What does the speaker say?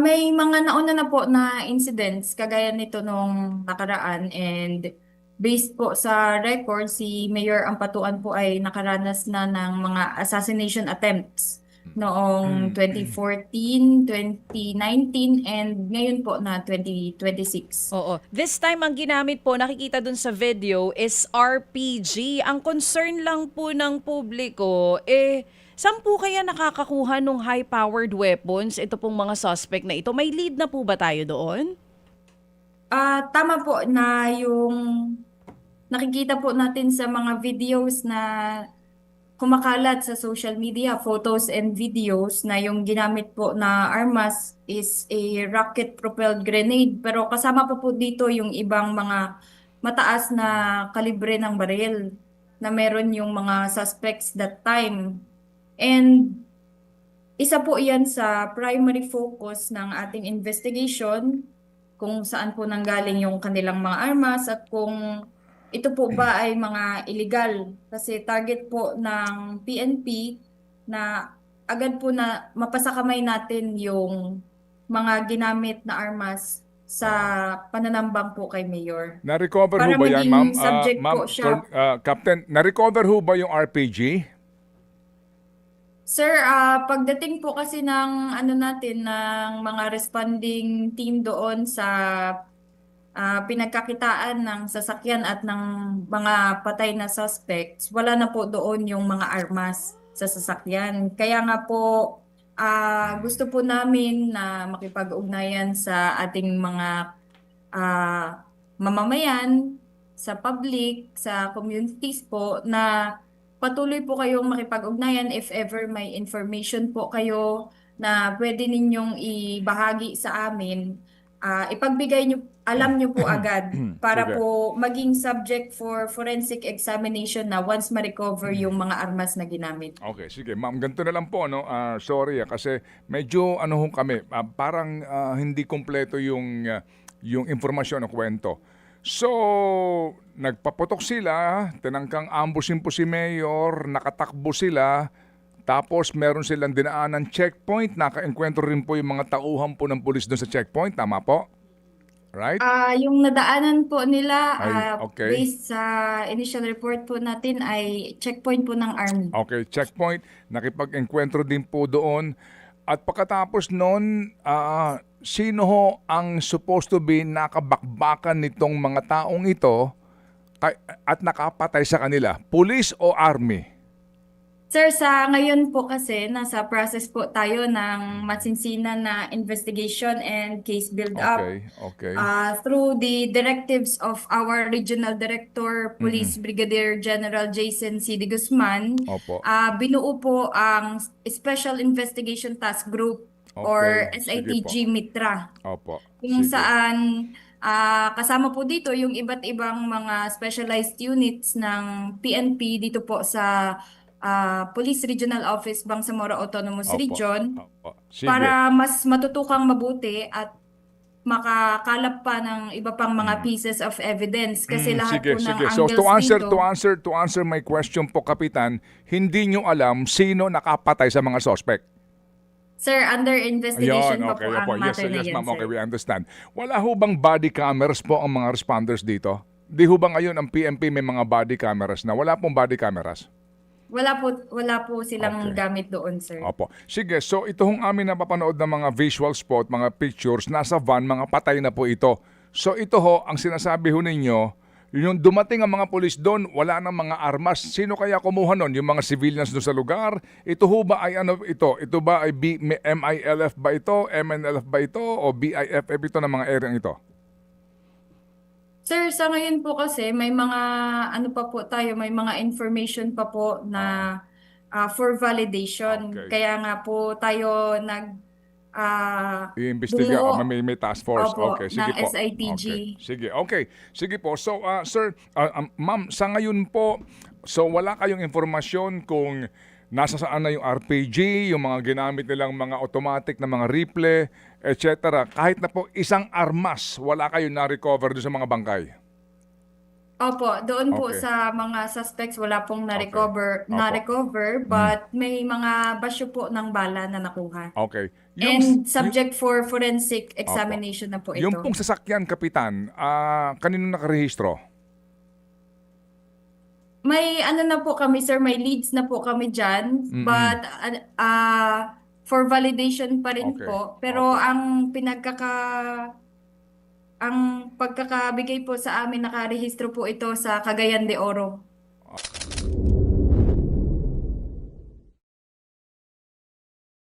May mga nauna na po na incidents kagaya nito nung nakaraan, and based po sa record, si Mayor Ampatuan po ay nakaranas na ng mga assassination attempts noong 2014, 2019, and ngayon po na 2026. Oo. This time, ang ginamit po, nakikita dun sa video, is RPG. Ang concern lang po ng publiko, saan po kaya nakakakuha ng high-powered weapons ito pong mga suspect na ito? May lead na po ba tayo doon? Tama po na yung nakikita po natin sa mga videos na kumakalat sa social media, photos and videos, na yung ginamit po na armas is a rocket-propelled grenade. Pero kasama po dito yung ibang mga mataas na kalibre ng baril na meron yung mga suspects that time. And isa po yan sa primary focus ng ating investigation, kung saan po nanggaling yung kanilang mga armas at kung ito po ba ay mga illegal. Kasi target po ng PNP na agad po na mapasakamay natin yung mga ginamit na armas sa pananambang po kay Mayor. Na-recover ho Para ba yan, ma'am? maging subject Ma'am, po siya. Captain, na-recover ho ba yung RPG? Sir, pagdating po kasi ng ano natin, ng mga responding team doon sa pinagkakitaan ng sasakyan at ng mga patay na suspects, wala na po doon yung mga armas sa sasakyan. Kaya nga po, gusto po namin na makipag-ugnayan sa ating mga mamamayan, sa public, sa communities po, na patuloy po kayong makipag-ugnayan if ever may information po kayo na pwede ninyong ibahagi sa amin. Ipagbigay nyo, alam nyo po agad para Sige. po maging subject for forensic examination na once ma-recover yung mga armas na ginamit. Okay, sige. Ma'am, ganito na lang po, no? Sorry, kasi medyo ano ho kami, parang hindi kumpleto yung impormasyon o kwento. So, nagpaputok sila, tinangkang ambushin po si Mayor, nakatakbo sila, tapos meron silang dinaanan checkpoint, naka-enkwentro rin po yung mga tauhan po ng pulis doon sa checkpoint, tama po? Right? Yung nadaanan po nila, Ay, okay. based sa initial report po natin, ay checkpoint po ng Army. Okay, checkpoint, nakipag-enkwentro din po doon. At pagkatapos noon, sino ho ang supposed to be nakabakbakan nitong mga taong ito at nakapatay sa kanila? Police o army? Sir, sa ngayon po kasi, nasa process po tayo ng masinsinan na investigation and case build-up. Okay, okay. Through the directives of our Regional Director, Police Brigadier General Jason C. De Guzman, Opo. binuo po ang Special Investigation Task Group or Okay, sige po. SITG MITRA. Opo. Kung Sige. saan kasama po dito yung iba't ibang mga specialized units ng PNP dito po sa Police Regional Office Bangsamoro Autonomous Opo. Region, Opo. Sige. para mas matutukang mabuti at makakalap pa ng iba pang mga pieces of evidence, kasi lahat Sige, po ng sige. So angles dito. to answer my question po, Kapitan, hindi nyo alam sino nakapatay sa mga suspect. Sir, under investigation Ayun, pa okay. po Opo. ang Yes, matter na yes, yan, ma'am. Okay, sir. we understand. Wala ho bang body cameras po ang mga responders dito? Di ho ba ngayon ang PNP may mga body cameras na? Wala pong body cameras. Wala po silang Okay. gamit doon, sir. Opo. Sige, so ito hong amin napapanood ng mga visual spot, mga pictures, nasa van, mga patay na po ito. So ito ho, ang sinasabi ho ninyo, yung dumating ang mga pulis doon, wala nang mga armas. Sino kaya kumuha nun? Yung mga civilians doon sa lugar? Ito ho ba ay ano ito? Ito ba ay MILF ba ito? MNLF ba ito? O BIFF ito ng mga area ito? Sir, sa ngayon po kasi may mga ano pa po tayo, may mga information pa po na for validation. Okay. Kaya nga po tayo I-investiga, bumuo, may task force. opo, Okay, sige ng po. SITG. Okay. Sige, okay. Sige po. So, sir, ma'am, sa ngayon po, so wala kayong informasyon kung nasa saan na yung RPG, yung mga ginamit nilang mga automatic na mga rifle, etc. Kahit na po isang armas, wala kayong na-recover doon sa mga bangkay. Opo, doon po Okay. sa mga suspects wala pong Okay. na-recover, Opo. na-recover, Mm. but may mga basyo po ng bala na nakuha. Okay. And Yung subject for forensic opo. examination na po Yung ito. pong sasakyan, Kapitan, kanino nakarehistro? May ano na po kami, sir, may leads na po kami dyan, Mm. but for validation pa rin Okay. po. Pero Opo. ang pagkakabigay po sa amin, nakarehistro po ito sa Cagayan de Oro.